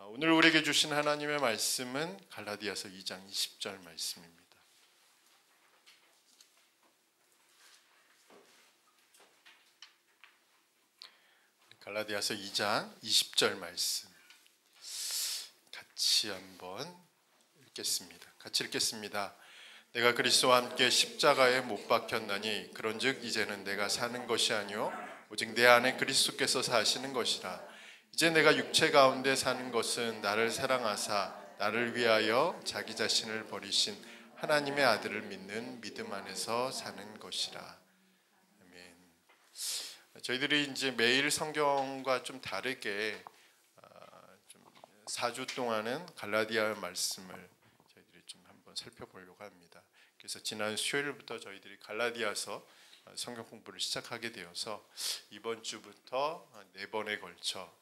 오늘 우리에게 주신 하나님의 말씀은 갈라디아서 2장 20절 말씀입니다. 갈라디아서 2장 20절 말씀 같이 한번 읽겠습니다. 같이 읽겠습니다. 내가 그리스도와 함께 십자가에 못 박혔나니 그런즉 이제는 내가 사는 것이 아니요 오직 내 안에 그리스도께서 사시는 것이라. 이제 내가 육체 가운데 사는 것은 나를 사랑하사 나를 위하여 자기 자신을 버리신 하나님의 아들을 믿는 믿음 안에서 사는 것이라. 아멘. 저희들이 이제 매일 성경과 좀 다르게 좀 4주 동안은 갈라디아 말씀을 저희들이 좀 한번 살펴보려고 합니다. 그래서 지난 수요일부터 저희들이 갈라디아서 성경 공부를 시작하게 되어서 이번 주부터 4번에 걸쳐,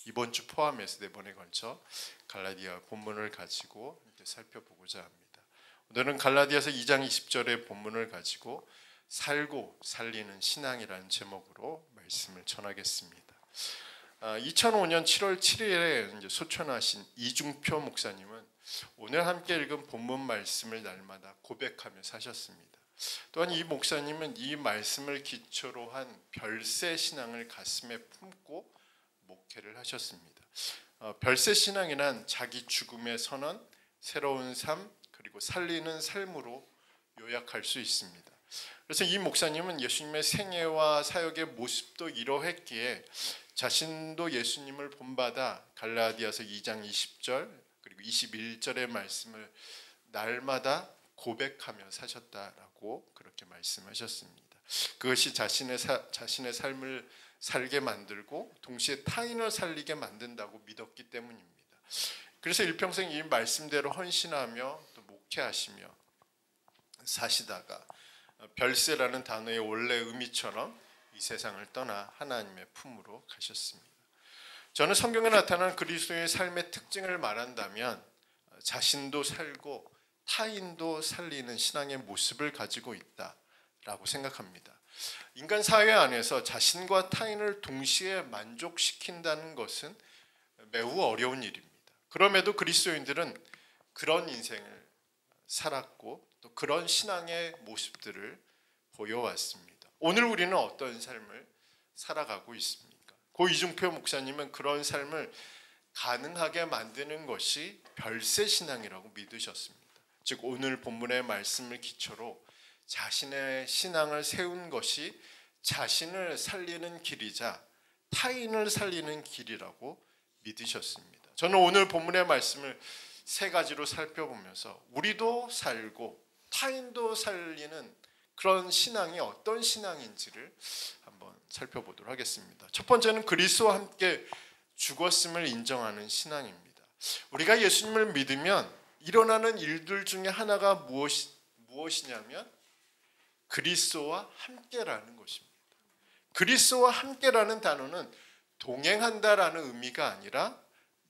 이번 주 포함해서 4번에 걸쳐 갈라디아 본문을 가지고 이렇게 살펴보고자 합니다. 오늘은 갈라디아서 2장 20절의 본문을 가지고 살고 살리는 신앙이라는 제목으로 말씀을 전하겠습니다. 2005년 7월 7일에 이제 소천하신 이중표 목사님은 오늘 함께 읽은 본문 말씀을 날마다 고백하며 사셨습니다. 또한 이 목사님은 이 말씀을 기초로 한 별세 신앙을 가슴에 품고 목회를 하셨습니다. 별세 신앙이란 자기 죽음의 선언, 새로운 삶, 그리고 살리는 삶으로 요약할 수 있습니다. 그래서 이 목사님은 예수님의 생애와 사역의 모습도 이러했기에 자신도 예수님을 본받아 갈라디아서 2장 20절 그리고 21절의 말씀을 날마다 고백하며 사셨다라고 그렇게 말씀하셨습니다. 그것이 자신의 삶을 살게 만들고 동시에 타인을 살리게 만든다고 믿었기 때문입니다. 그래서 일평생 이 말씀대로 헌신하며 또 목회하시며 사시다가 별세라는 단어의 원래 의미처럼 이 세상을 떠나 하나님의 품으로 가셨습니다. 저는 성경에 나타난 그리스도의 삶의 특징을 말한다면 자신도 살고 타인도 살리는 신앙의 모습을 가지고 있다라고 생각합니다. 인간 사회 안에서 자신과 타인을 동시에 만족시킨다는 것은 매우 어려운 일입니다. 그럼에도 그리스도인들은 그런 인생을 살았고 또 그런 신앙의 모습들을 보여왔습니다. 오늘 우리는 어떤 삶을 살아가고 있습니까? 고 이중표 목사님은 그런 삶을 가능하게 만드는 것이 별세 신앙이라고 믿으셨습니다. 즉 오늘 본문의 말씀을 기초로 자신의 신앙을 세운 것이 자신을 살리는 길이자 타인을 살리는 길이라고 믿으셨습니다. 저는 오늘 본문의 말씀을 3가지로 살펴보면서 우리도 살고 타인도 살리는 그런 신앙이 어떤 신앙인지를 한번 살펴보도록 하겠습니다. 첫 번째는 그리스도와 함께 죽었음을 인정하는 신앙입니다. 우리가 예수님을 믿으면 일어나는 일들 중에 하나가 무엇이냐면 그리스도와 함께라는 것입니다. 그리스도와 함께라는 단어는 동행한다라는 의미가 아니라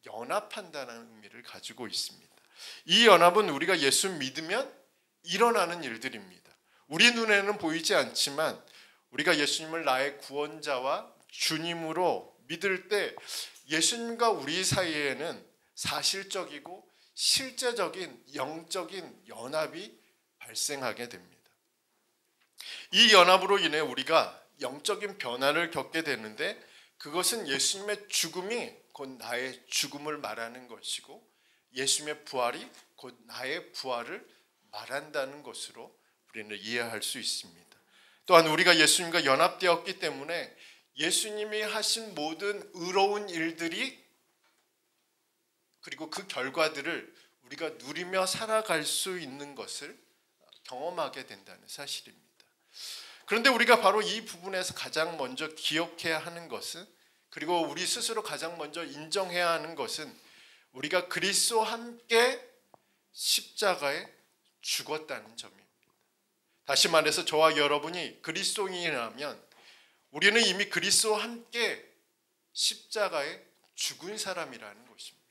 연합한다는 의미를 가지고 있습니다. 이 연합은 우리가 예수 믿으면 일어나는 일들입니다. 우리 눈에는 보이지 않지만 우리가 예수님을 나의 구원자와 주님으로 믿을 때 예수님과 우리 사이에는 사실적이고 실제적인 영적인 연합이 발생하게 됩니다. 이 연합으로 인해 우리가 영적인 변화를 겪게 되는데 그것은 예수님의 죽음이 곧 나의 죽음을 말하는 것이고 예수님의 부활이 곧 나의 부활을 말한다는 것으로 우리는 이해할 수 있습니다. 또한 우리가 예수님과 연합되었기 때문에 예수님이 하신 모든 의로운 일들이 그리고 그 결과들을 우리가 누리며 살아갈 수 있는 것을 경험하게 된다는 사실입니다. 그런데 우리가 바로 이 부분에서 가장 먼저 기억해야 하는 것은 그리고 우리 스스로 가장 먼저 인정해야 하는 것은 우리가 그리스도와 함께 십자가에 죽었다는 점입니다. 다시 말해서 저와 여러분이 그리스도인이라면 우리는 이미 그리스도와 함께 십자가에 죽은 사람이라는 것입니다.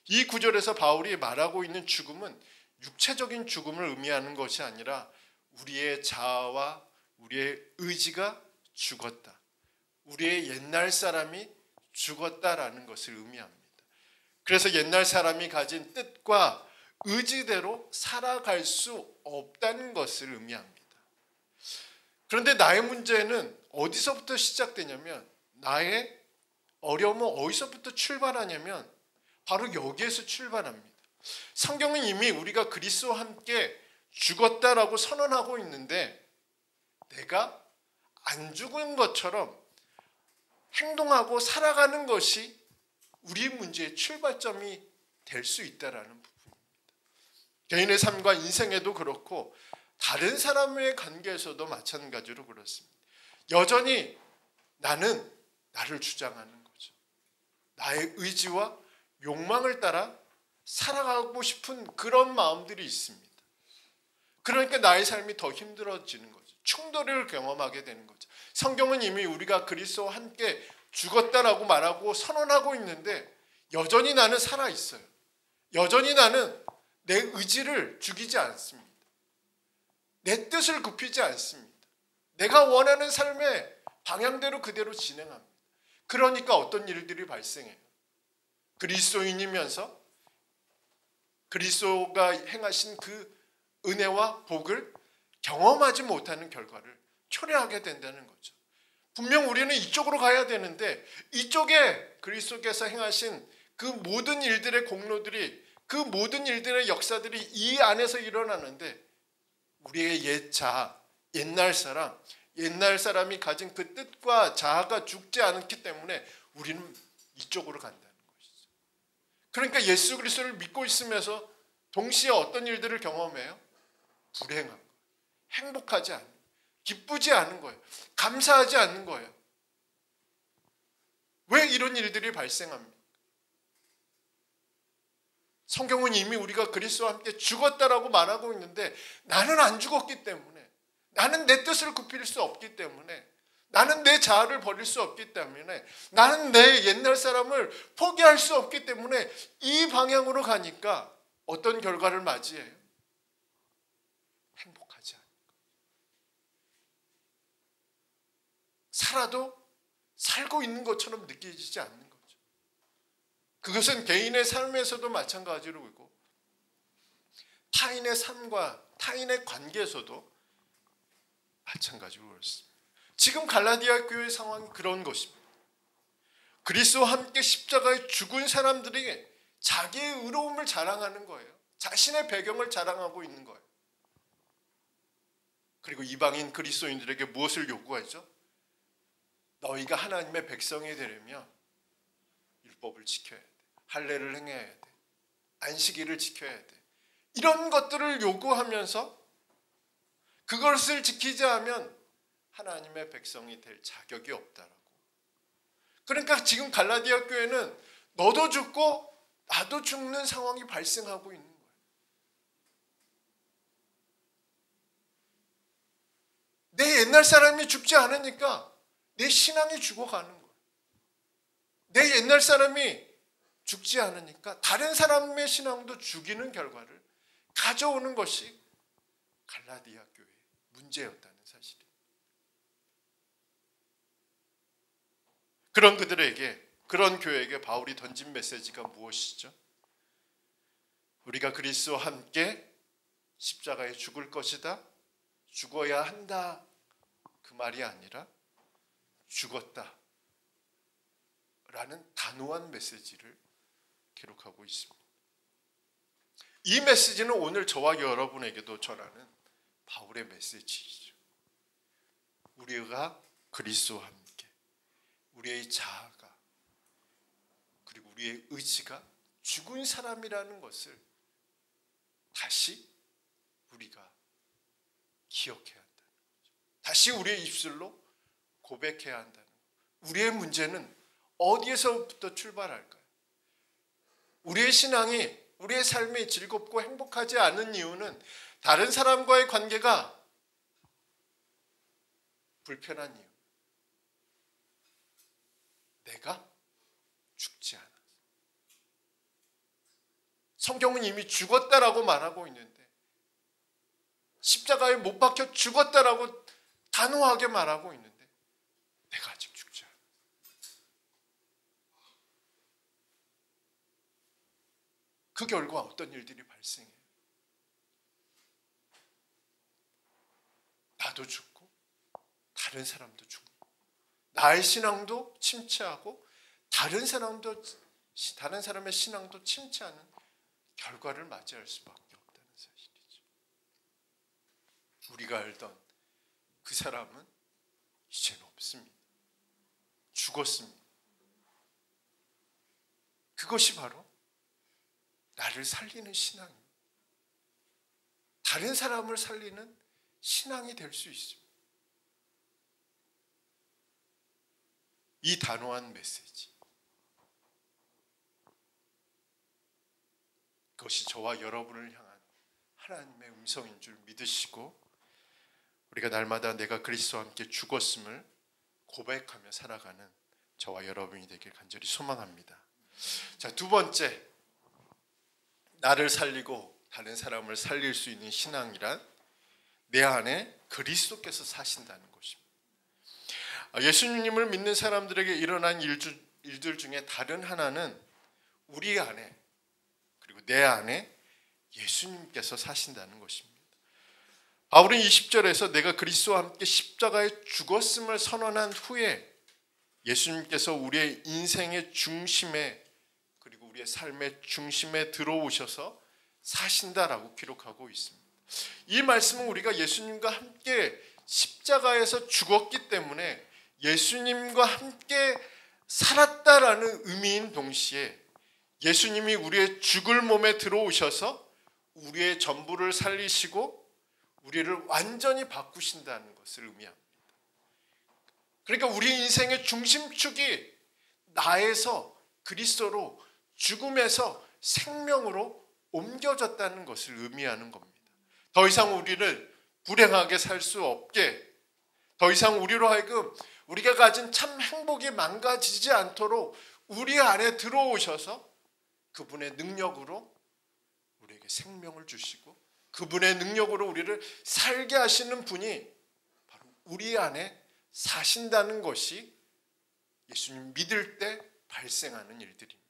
이 구절에서 바울이 말하고 있는 죽음은 육체적인 죽음을 의미하는 것이 아니라 우리의 자아와 우리의 의지가 죽었다. 우리의 옛날 사람이 죽었다라는 것을 의미합니다. 그래서 옛날 사람이 가진 뜻과 의지대로 살아갈 수 없다는 것을 의미합니다. 그런데 나의 문제는 어디서부터 시작되냐면, 나의 어려움은 어디서부터 출발하냐면 바로 여기에서 출발합니다. 성경은 이미 우리가 그리스도와 함께 죽었다라고 선언하고 있는데, 내가 안 죽은 것처럼 행동하고 살아가는 것이 우리 문제의 출발점이 될 수 있다라는 부분입니다. 개인의 삶과 인생에도 그렇고 다른 사람의 관계에서도 마찬가지로 그렇습니다. 여전히 나는 나를 주장하는 거죠. 나의 의지와 욕망을 따라 살아가고 싶은 그런 마음들이 있습니다. 그러니까 나의 삶이 더 힘들어지는 거죠. 충돌을 경험하게 되는 거죠. 성경은 이미 우리가 그리스도와 함께 죽었다라고 말하고 선언하고 있는데 여전히 나는 살아있어요. 여전히 나는 내 의지를 죽이지 않습니다. 내 뜻을 굽히지 않습니다. 내가 원하는 삶의 방향대로 그대로 진행합니다. 그러니까 어떤 일들이 발생해요. 그리스도인이면서 그리스도가 행하신 그 은혜와 복을 경험하지 못하는 결과를 초래하게 된다는 거죠. 분명 우리는 이쪽으로 가야 되는데 이쪽에 그리스도께서 행하신 그 모든 일들의 공로들이, 그 모든 일들의 역사들이 이 안에서 일어나는데 우리의 옛 자아, 옛날 사람이 가진 그 뜻과 자아가 죽지 않기 때문에 우리는 이쪽으로 간다는 것이죠. 그러니까 예수 그리스도를 믿고 있으면서 동시에 어떤 일들을 경험해요? 불행한 거예요. 행복하지 않은 거예요. 기쁘지 않은 거예요. 감사하지 않는 거예요. 왜 이런 일들이 발생합니까? 성경은 이미 우리가 그리스도와 함께 죽었다라고 말하고 있는데 나는 안 죽었기 때문에, 나는 내 뜻을 굽힐 수 없기 때문에, 나는 내 자아를 버릴 수 없기 때문에, 나는 내 옛날 사람을 포기할 수 없기 때문에 이 방향으로 가니까 어떤 결과를 맞이해요? 행복하지 않은 거예요. 살아도 살고 있는 것처럼 느껴지지 않는 거죠. 그것은 개인의 삶에서도 마찬가지로 보고 타인의 삶과 타인의 관계에서도 마찬가지로 그렇습니다. 지금 갈라디아 교회 상황이 그런 것입니다. 그리스도와 함께 십자가에 죽은 사람들이 자기의 의로움을 자랑하는 거예요. 자신의 배경을 자랑하고 있는 거예요. 그리고 이방인 그리스도인들에게 무엇을 요구하죠? 너희가 하나님의 백성이 되려면 율법을 지켜야 돼. 할례를 행해야 돼. 안식일을 지켜야 돼. 이런 것들을 요구하면서 그것을 지키지 않으면 하나님의 백성이 될 자격이 없다라고. 그러니까 지금 갈라디아 교회는 너도 죽고 나도 죽는 상황이 발생하고 있는 거예요. 내 옛날 사람이 죽지 않으니까 내 신앙이 죽어가는 거예요. 내 옛날 사람이 죽지 않으니까 다른 사람의 신앙도 죽이는 결과를 가져오는 것이 갈라디아 교회의 문제였다는 사실이에요. 그런 그들에게, 그런 교회에게 바울이 던진 메시지가 무엇이죠? 우리가 그리스도와 함께 십자가에 죽을 것이다, 죽어야 한다, 그 말이 아니라 죽었다 라는 단호한 메시지를 기록하고 있습니다. 이 메시지는 오늘 저와 여러분에게도 전하는 바울의 메시지이죠. 우리가 그리스도와 함께 우리의 자아가 그리고 우리의 의지가 죽은 사람이라는 것을 다시 우리가 기억해야 한다는 거죠. 다시 우리의 입술로 고백해야 한다는 거죠. 우리의 문제는 어디에서부터 출발할까요? 우리의 신앙이, 우리의 삶이 즐겁고 행복하지 않은 이유는 다른 사람과의 관계가 불편한 이유. 내가 죽지 않아. 성경은 이미 죽었다라고 말하고 있는데, 십자가에 못 박혀 죽었다라고 단호하게 말하고 있는데 내가 아직 죽지 않아. 그 결과 어떤 일들이 발생해요? 나도 죽고 다른 사람도 죽고 나의 신앙도 침체하고 다른 사람의 신앙도 침체하는 결과를 맞이할 수밖에 없다는 사실이죠. 우리가 알던 그 사람은 이제는 없습니다. 죽었습니다. 그것이 바로 나를 살리는 신앙입니다. 다른 사람을 살리는 신앙이 될 수 있습니다. 이 단호한 메시지, 그것이 저와 여러분을 향한 하나님의 음성인 줄 믿으시고 우리가 날마다 내가 그리스도와 함께 죽었음을 고백하며 살아가는 저와 여러분이 되길 간절히 소망합니다. 자, 두 번째, 나를 살리고 다른 사람을 살릴 수 있는 신앙이란 내 안에 그리스도께서 사신다는 것입니다. 예수님을 믿는 사람들에게 일어난 일들 중에 다른 하나는 우리 안에 그리고 내 안에 예수님께서 사신다는 것입니다. 바울은 20절에서 내가 그리스도와 함께 십자가에 죽었음을 선언한 후에 예수님께서 우리의 인생의 중심에 그리고 우리의 삶의 중심에 들어오셔서 사신다라고 기록하고 있습니다. 이 말씀은 우리가 예수님과 함께 십자가에서 죽었기 때문에 예수님과 함께 살았다라는 의미인 동시에 예수님이 우리의 죽을 몸에 들어오셔서 우리의 전부를 살리시고 우리를 완전히 바꾸신다는 것을 의미합니다. 그러니까 우리 인생의 중심축이 나에서 그리스도로 죽음에서 생명으로 옮겨졌다는 것을 의미하는 겁니다. 더 이상 우리를 불행하게 살 수 없게, 더 이상 우리로 하여금 우리가 가진 참 행복이 망가지지 않도록 우리 안에 들어오셔서 그분의 능력으로 우리에게 생명을 주시고 그분의 능력으로 우리를 살게 하시는 분이 바로 우리 안에 사신다는 것이 예수님 믿을 때 발생하는 일들입니다.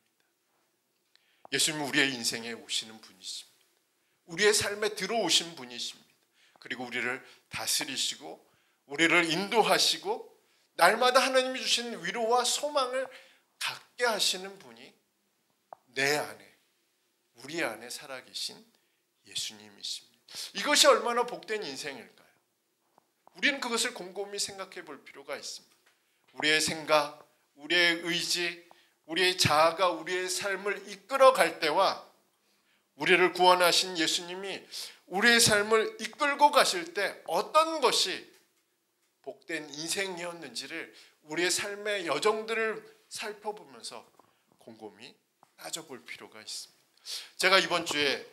예수님은 우리의 인생에 오시는 분이십니다. 우리의 삶에 들어오신 분이십니다. 그리고 우리를 다스리시고 우리를 인도하시고 날마다 하나님이 주신 위로와 소망을 갖게 하시는 분이 내 안에, 우리 안에 살아계신 예수님이십니다. 이것이 얼마나 복된 인생일까요? 우리는 그것을 곰곰이 생각해 볼 필요가 있습니다. 우리의 생각, 우리의 의지, 우리의 자아가 우리의 삶을 이끌어갈 때와 우리를 구원하신 예수님이 우리의 삶을 이끌고 가실 때 어떤 것이 복된 인생이었는지를 우리의 삶의 여정들을 살펴보면서 곰곰이 따져볼 필요가 있습니다. 제가 이번 주에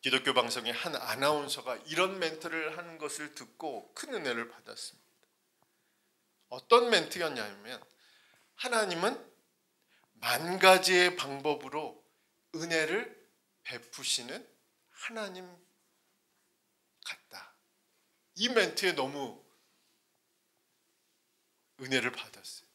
기독교 방송의 한 아나운서가 이런 멘트를 하는 것을 듣고 큰 은혜를 받았습니다. 어떤 멘트였냐면 하나님은 만 가지의 방법으로 은혜를 베푸시는 하나님 같다. 이 멘트에 너무 은혜를 받았어요.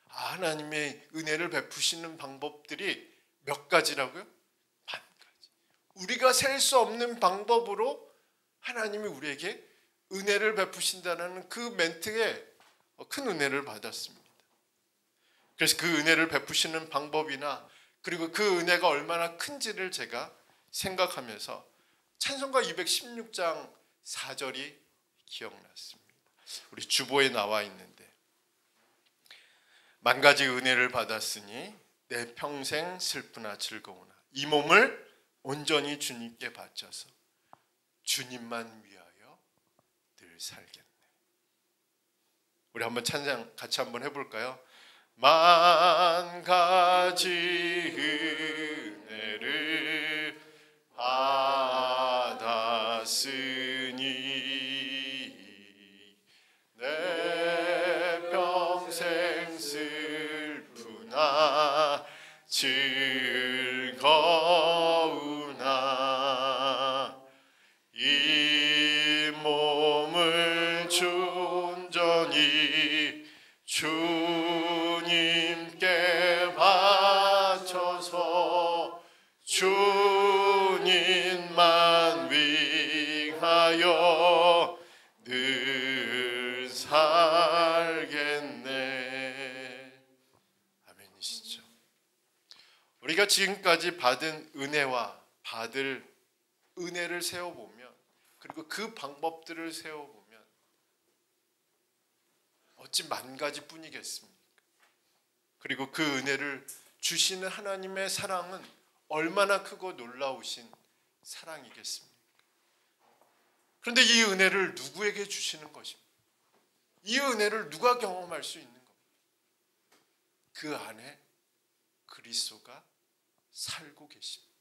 하나님의 은혜를 베푸시는 방법들이 몇 가지라고요? 만 가지. 우리가 셀 수 없는 방법으로 하나님이 우리에게 은혜를 베푸신다는 그 멘트에 큰 은혜를 받았습니다. 그래서 그 은혜를 베푸시는 방법이나 그리고 그 은혜가 얼마나 큰지를 제가 생각하면서 찬송가 216장 4절이 기억났습니다. 우리 주보에 나와 있는데 만 가지 은혜를 받았으니 내 평생 슬프나 즐거우나 이 몸을 온전히 주님께 바쳐서 주님만 위하여 늘 살겠네. 우리 한번 찬양 같이 한번 해볼까요? 만 가지 은혜를 받았으니 내 평생 슬프나 즐거우나 이 몸을 온전히 주님께 바쳐서 주님만 위하여 늘 살겠네. 아멘이시죠? 우리가 지금까지 받은 은혜와 받을 은혜를 세워보면, 그리고 그 방법들을 세워보면 어찌 만 가지뿐이겠습니까? 그리고 그 은혜를 주시는 하나님의 사랑은 얼마나 크고 놀라우신 사랑이겠습니까? 그런데 이 은혜를 누구에게 주시는 것입니까? 이 은혜를 누가 경험할 수 있는 겁니까? 그 안에 그리스도가 살고 계십니다.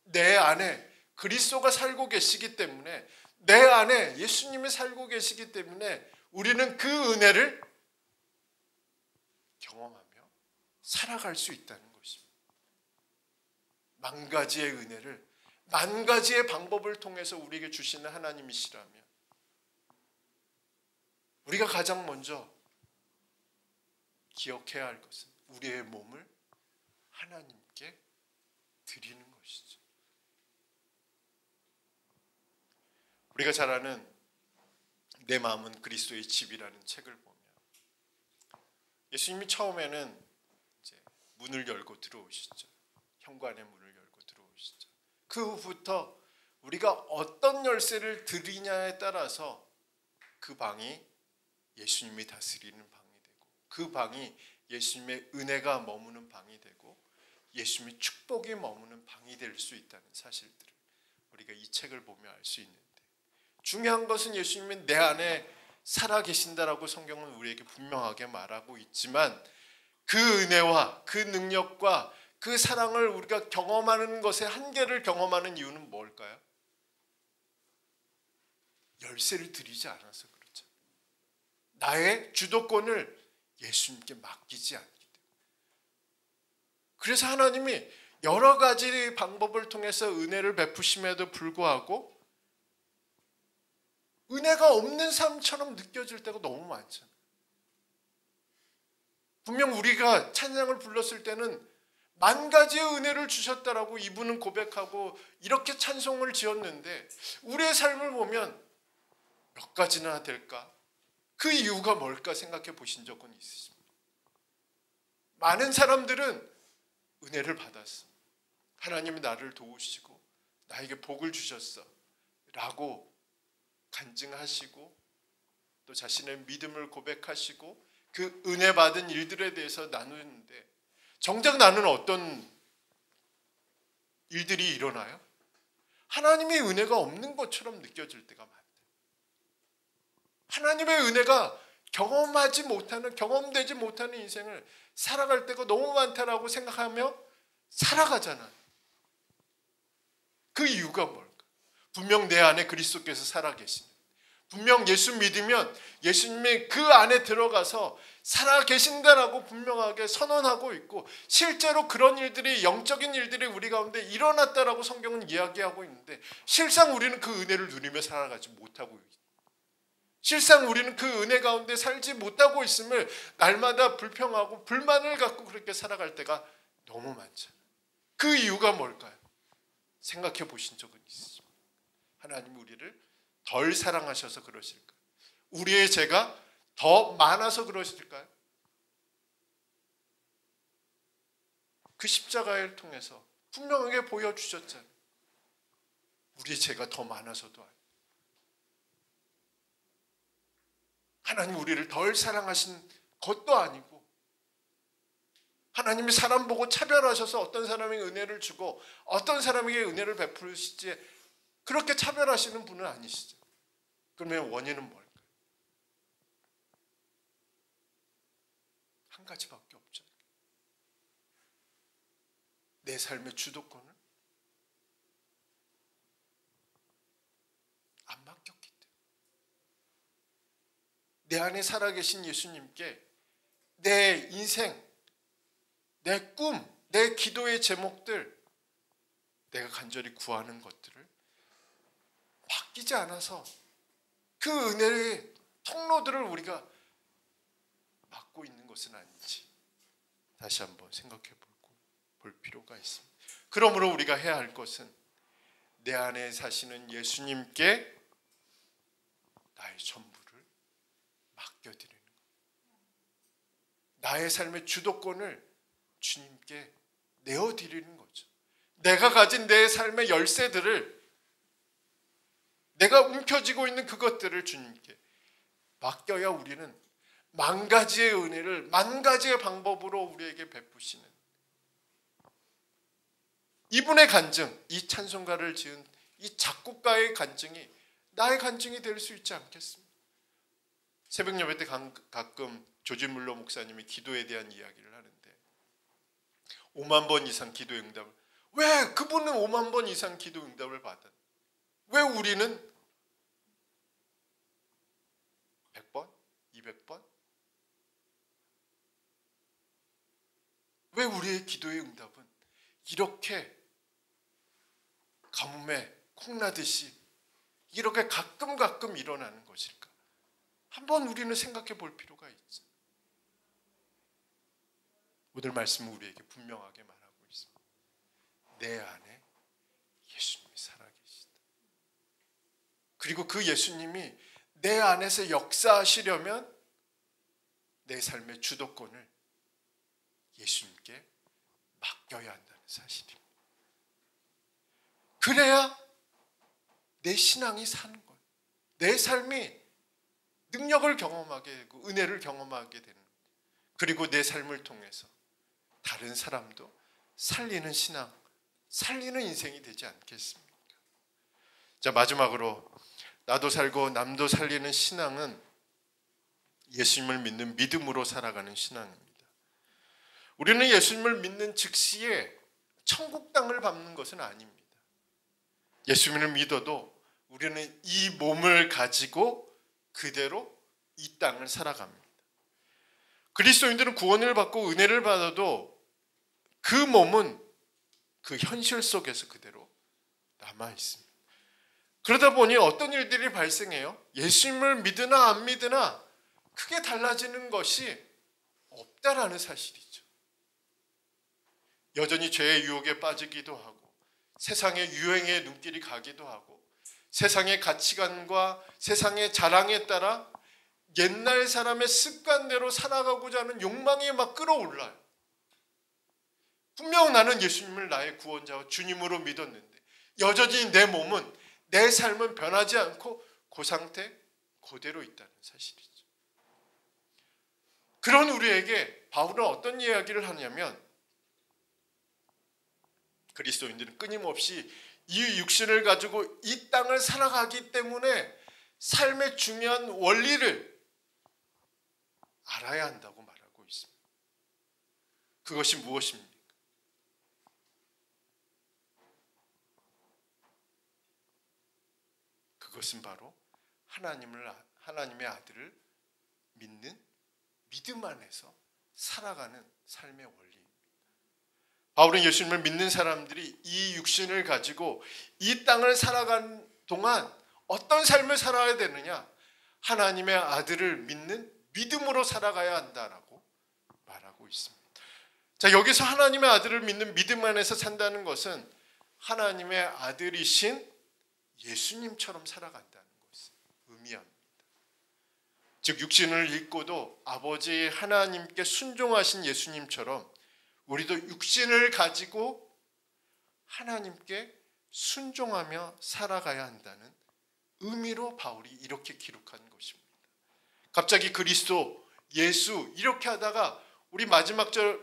내 안에 그리스도가 살고 계시기 때문에, 내 안에 예수님이 살고 계시기 때문에 우리는 그 은혜를 경험하며 살아갈 수 있다는 것입니다. 만 가지의 은혜를 만 가지의 방법을 통해서 우리에게 주시는 하나님이시라면, 우리가 가장 먼저 기억해야 할 것은 우리의 몸을 하나님께 드리는 것이죠. 우리가 잘 아는 내 마음은 그리스도의 집이라는 책을 보면, 예수님이 처음에는 이제 문을 열고 들어오시죠. 현관의 문을 열고 들어오시죠. 그 후부터 우리가 어떤 열쇠를 드리냐에 따라서 그 방이 예수님이 다스리는 방이 되고, 그 방이 예수님의 은혜가 머무는 방이 되고, 예수님의 축복이 머무는 방이 될 수 있다는 사실들을 우리가 이 책을 보며 알 수 있는데, 중요한 것은 예수님이 내 안에 살아 계신다라고 성경은 우리에게 분명하게 말하고 있지만, 그 은혜와 그 능력과 그 사랑을 우리가 경험하는 것의 한계를 경험하는 이유는 뭘까요? 열쇠를 드리지 않아서 그렇죠. 나의 주도권을 예수님께 맡기지 않기 때문에. 그래서 하나님이 여러 가지 방법을 통해서 은혜를 베푸심에도 불구하고 은혜가 없는 삶처럼 느껴질 때가 너무 많잖아요. 분명 우리가 찬양을 불렀을 때는 만 가지의 은혜를 주셨다라고 이분은 고백하고 이렇게 찬송을 지었는데, 우리의 삶을 보면 몇 가지나 될까? 그 이유가 뭘까 생각해 보신 적은 있으십니까? 많은 사람들은 은혜를 받았어. 하나님이 나를 도우시고 나에게 복을 주셨어 라고 간증하시고, 또 자신의 믿음을 고백하시고 그 은혜 받은 일들에 대해서 나누는데, 정작 나는 어떤 일들이 일어나요? 하나님의 은혜가 없는 것처럼 느껴질 때가 많아요. 하나님의 은혜가 경험하지 못하는, 경험되지 못하는 인생을 살아갈 때가 너무 많다라고 생각하며 살아가잖아요. 그 이유가 뭘까? 분명 내 안에 그리스도께서 살아계시는, 분명 예수 믿으면 예수님이 그 안에 들어가서 살아계신다라고 분명하게 선언하고 있고, 실제로 그런 일들이, 영적인 일들이 우리 가운데 일어났다라고 성경은 이야기하고 있는데, 실상 우리는 그 은혜를 누리며 살아가지 못하고 있습니다. 실상 우리는 그 은혜 가운데 살지 못하고 있음을 날마다 불평하고 불만을 갖고 그렇게 살아갈 때가 너무 많잖아요. 그 이유가 뭘까요? 생각해 보신 적은 있으십니까? 하나님 우리를 덜 사랑하셔서 그러실까요? 우리의 죄가 더 많아서 그러실까요? 그 십자가를 통해서 분명하게 보여주셨잖아요. 우리의 죄가 더 많아서도 아니고, 하나님 우리를 덜 사랑하신 것도 아니고, 하나님이 사람 보고 차별하셔서 어떤 사람에게 은혜를 주고 어떤 사람에게 은혜를 베푸시지, 그렇게 차별하시는 분은 아니시죠. 그러면 원인은 뭘까요? 한 가지밖에 없죠. 내 삶의 주도권을 안 맡겼기 때문에. 내 안에 살아계신 예수님께 내 인생, 내 꿈, 내 기도의 제목들, 내가 간절히 구하는 것들을 맡기지 않아서 그 은혜의 통로들을 우리가 막고 있는 것은 아닌지 다시 한번 생각해 볼 필요가 그러므로 우리가 해야 할 것은 내 안에 사시는 예수님께 나의 전부를 맡겨드리는 것. 나의 삶의 주도권을 주님께 내어드리는 거죠. 내가 가진 내 삶의 열쇠들을, 내가 움켜쥐고 있는 그것들을 주님께 맡겨야 우리는 만 가지의 은혜를 만 가지의 방법으로 우리에게 베푸시는 이분의 간증, 이 찬송가를 지은 이 작곡가의 간증이 나의 간증이 될 수 있지 않겠습니까? 새벽 예배 때 가끔 조지 물러 목사님이 기도에 대한 이야기를 하는데 5만 번 이상 기도 응답을, 왜 그분은 5만 번 이상 기도 응답을 받았? 왜 우리는 100번? 200번? 왜 우리의 기도의 응답은 이렇게 가뭄에 콩나듯이 이렇게 가끔 일어나는 것일까? 한번 우리는 생각해 볼 필요가 있죠. 오늘 말씀은 우리에게 분명하게 말하고 있습니다. 내 안에 예수님이 살아계시다. 그리고 그 예수님이 내 안에서 역사하시려면 내 삶의 주도권을 예수님께 맡겨야 한다는 사실입니다. 그래야 내 신앙이 사는 거예요. 내 삶이 능력을 경험하게 되고 은혜를 경험하게 되는 거예요. 그리고 내 삶을 통해서 다른 사람도 살리는 신앙, 살리는 인생이 되지 않겠습니까? 자, 마지막으로 나도 살고 남도 살리는 신앙은 예수님을 믿는 믿음으로 살아가는 신앙입니다. 우리는 예수님을 믿는 즉시에 천국 땅을 밟는 것은 아닙니다. 예수님을 믿어도 우리는 이 몸을 가지고 그대로 이 땅을 살아갑니다. 그리스도인들은 구원을 받고 은혜를 받아도 그 몸은 그 현실 속에서 그대로 남아 있습니다. 그러다 보니 어떤 일들이 발생해요? 예수님을 믿으나 안 믿으나 크게 달라지는 것이 없다라는 사실이죠. 여전히 죄의 유혹에 빠지기도 하고 세상의 유행에 눈길이 가기도 하고 세상의 가치관과 세상의 자랑에 따라 옛날 사람의 습관대로 살아가고자 하는 욕망이 막 끌어올라요. 분명 나는 예수님을 나의 구원자와 주님으로 믿었는데 여전히 내 몸은, 내 삶은 변하지 않고 그 상태 그대로 있다는 사실이죠. 그런 우리에게 바울은 어떤 이야기를 하냐면 그리스도인들은 끊임없이 이 육신을 가지고 이 땅을 살아가기 때문에 삶의 중요한 원리를 알아야 한다고 말하고 있습니다. 그것이 무엇입니까? 그것은 바로 하나님의 아들을 믿는 믿음 안에서 살아가는 삶의 원리입니다. 바울은 예수님을 믿는 사람들이 이 육신을 가지고 이 땅을 살아가는 동안 어떤 삶을 살아야 되느냐? 하나님의 아들을 믿는 믿음으로 살아가야 한다라고 말하고 있습니다. 자, 여기서 하나님의 아들을 믿는 믿음 안에서 산다는 것은 하나님의 아들이신 예수님처럼 살아간다는 것을 의미합니다. 즉 육신을 입고도 아버지 하나님께 순종하신 예수님처럼 우리도 육신을 가지고 하나님께 순종하며 살아가야 한다는 의미로 바울이 이렇게 기록한 것입니다. 갑자기 그리스도, 예수 이렇게 하다가 우리 마지막 절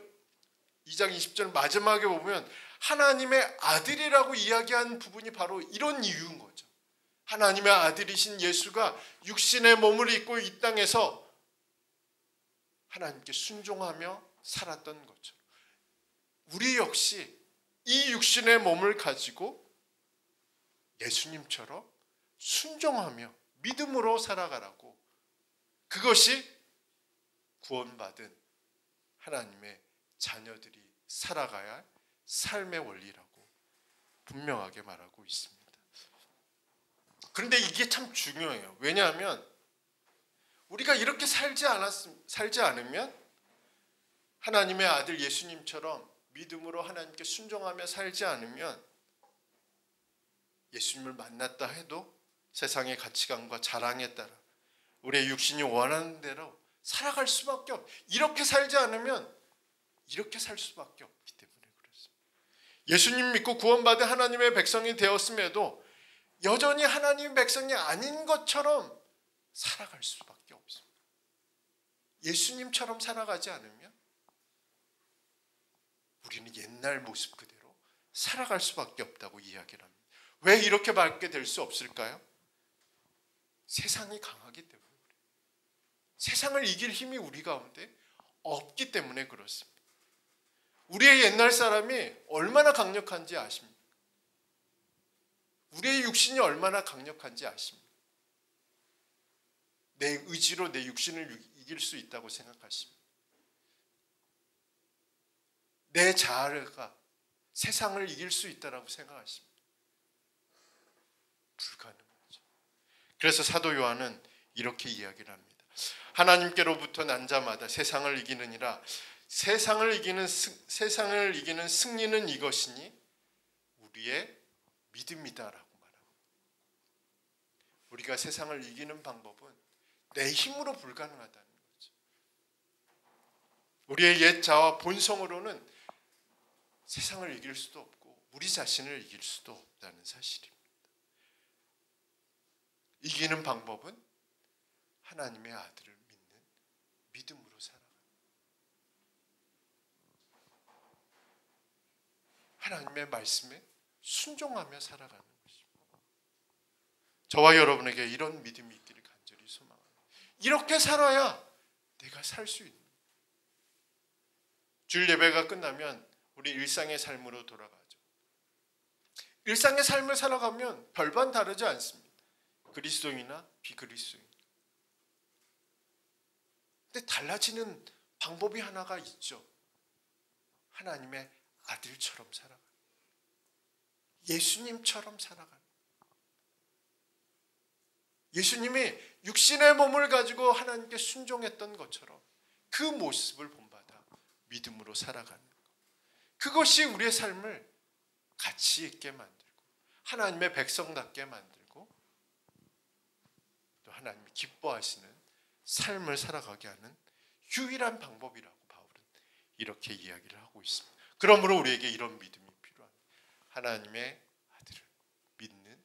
2장 20절 마지막에 보면 하나님의 아들이라고 이야기한 부분이 바로 이런 이유인 거죠. 하나님의 아들이신 예수가 육신의 몸을 입고 이 땅에서 하나님께 순종하며 살았던 거죠. 우리 역시 이 육신의 몸을 가지고 예수님처럼 순종하며 믿음으로 살아가라고, 그것이 구원받은 하나님의 자녀들이 살아가야 할 삶의 원리라고 분명하게 말하고 있습니다. 그런데 이게 참 중요해요. 왜냐하면 우리가 이렇게 살지 않으면 하나님의 아들 예수님처럼 믿음으로 하나님께 순종하며 살지 않으면 예수님을 만났다 해도 세상의 가치관과 자랑에 따라 우리의 육신이 원하는 대로 살아갈 수밖에 없. 이렇게 살지 않으면 이렇게 살 수밖에 없기 때문에 그렇습니다. 예수님 믿고 구원받은 하나님의 백성이 되었음에도 여전히 하나님의 백성이 아닌 것처럼 살아갈 수밖에 없습니다. 예수님처럼 살아가지 않으면 우리는 옛날 모습 그대로 살아갈 수밖에 없다고 이야기를 합니다. 왜 이렇게 밝게 될 수 없을까요? 세상이 강하기 때문에 그래요. 세상을 이길 힘이 우리 가운데 없기 때문에 그렇습니다. 우리의 옛날 사람이 얼마나 강력한지 아십니까? 우리의 육신이 얼마나 강력한지 아십니까? 내 의지로 내 육신을 이길 수 있다고 생각하십니까? 내 자아가 세상을 이길 수 있다고 생각하십니까? 불가능하죠. 그래서 사도 요한은 이렇게 이야기를 합니다. 하나님께로부터 난 자마다 세상을 이기느니라. 세상을 이기는 승리는 이것이니 우리의 믿음이다라고 말합니다. 우리가 세상을 이기는 방법은 내 힘으로 불가능하다는 거죠. 우리의 옛 자와 본성으로는 세상을 이길 수도 없고 우리 자신을 이길 수도 없다는 사실입니다. 이기는 방법은 하나님의 아들을 믿는 믿음으로 살아가는, 하나님의 말씀에 순종하며 살아가는 것입니다. 저와 여러분에게 이런 믿음이 있기를 간절히 소망합니다. 이렇게 살아야 내가 살 수 있는, 주일 예배가 끝나면 우리 일상의 삶으로 돌아가죠. 일상의 삶을 살아가면 별반 다르지 않습니다. 그리스도인이나 비그리스도인. 근데 달라지는 방법이 하나가 있죠. 하나님의 아들처럼 살아가는, 예수님처럼 살아가는. 예수님이 육신의 몸을 가지고 하나님께 순종했던 것처럼 그 모습을 본받아 믿음으로 살아가는 것. 그것이 우리의 삶을 가치 있게 만들고 하나님의 백성답게 만들고 또 하나님이 기뻐하시는 삶을 살아가게 하는 유일한 방법이라고 바울은 이렇게 이야기를 하고 있습니다. 그러므로 우리에게 이런 믿음이 필요합니다. 하나님의 아들을 믿는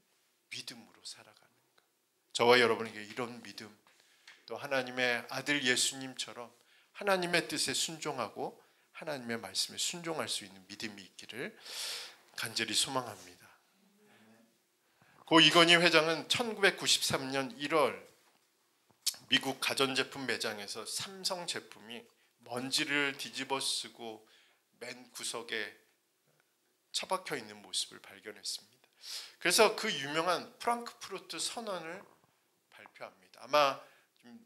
믿음으로 살아가는 것. 저와 여러분에게 이런 믿음, 또 하나님의 아들 예수님처럼 하나님의 뜻에 순종하고 하나님의 말씀에 순종할 수 있는 믿음이 있기를 간절히 소망합니다. 고 이건희 회장은 1993년 1월 미국 가전제품 매장에서 삼성 제품이 먼지를 뒤집어 쓰고 맨 구석에 처박혀 있는 모습을 발견했습니다. 그래서 그 유명한 프랑크푸르트 선언을 발표합니다. 아마 좀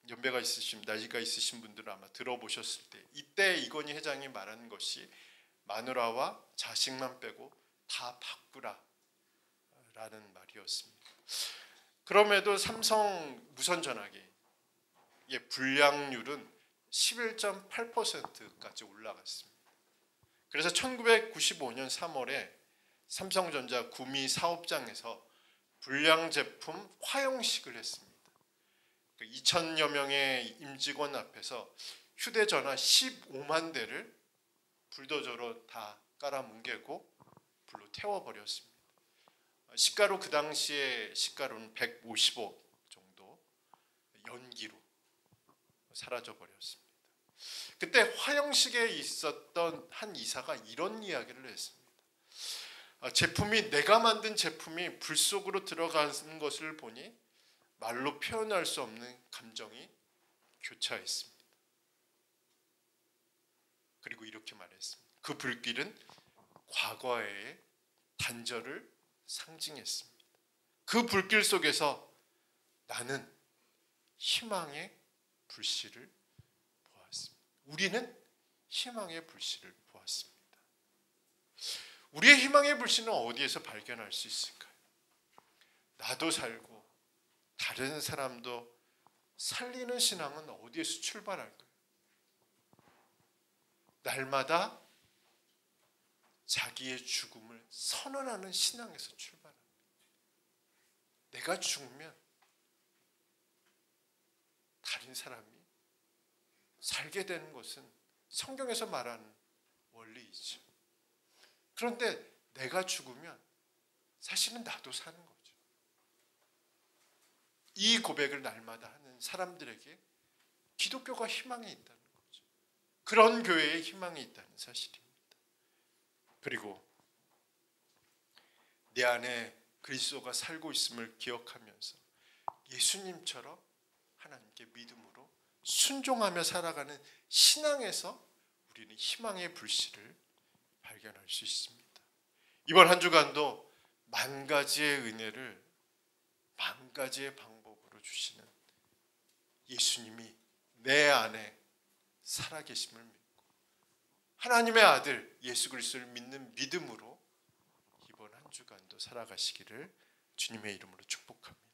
연배가 있으신, 나이가 있으신 분들은 아마 들어보셨을 때, 이때 이건희 회장이 말한 것이 마누라와 자식만 빼고 다 바꾸라 라는 말이었습니다. 그럼에도 삼성 무선전화기의 불량률은 11.8%까지 올라갔습니다. 그래서 1995년 3월에 삼성전자 구미 사업장에서 불량 제품 화형식을 했습니다. 2,000여 명의 임직원 앞에서 휴대전화 15만 대를 불도저로 다 깔아뭉개고 불로 태워버렸습니다. 시가로 그 당시에 시가로는 150억 정도 연기로 사라져버렸습니다. 그때 화형식에 있었던 한 이사가 이런 이야기를 했습니다. 제품이, 내가 만든 제품이 불 속으로 들어가는 것을 보니 말로 표현할 수 없는 감정이 교차했습니다. 그리고 이렇게 말했습니다. 그 불길은 과거의 단절을 상징했습니다. 그 불길 속에서 나는 희망의 불씨를 보았습니다. 우리는 희망의 불씨를 보았습니다. 우리의 희망의 불씨는 어디에서 발견할 수 있을까요? 나도 살고 다른 사람도 살리는 신앙은 어디에서 출발할까요? 날마다 자기의 죽음을 선언하는 신앙에서 출발합니다. 내가 죽으면 다른 사람이 살게 되는 것은 성경에서 말하는 원리이죠. 그런데 내가 죽으면 사실은 나도 사는 거죠. 이 고백을 날마다 하는 사람들에게 기독교가 희망이 있다는 거죠. 그런 교회에 희망이 있다는 사실입니다. 그리고 내 안에 그리스도가 살고 있음을 기억하면서 예수님처럼 하나님께 믿음으로 순종하며 살아가는 신앙에서 우리는 희망의 불씨를 발견할 수 있습니다. 이번 한 주간도 만 가지의 은혜를 만 가지의 방법으로 주시는 예수님이 내 안에 살아계심을 믿고 하나님의 아들 예수 그리스도를 믿는 믿음으로 이번 한 주간도 살아가시기를 주님의 이름으로 축복합니다.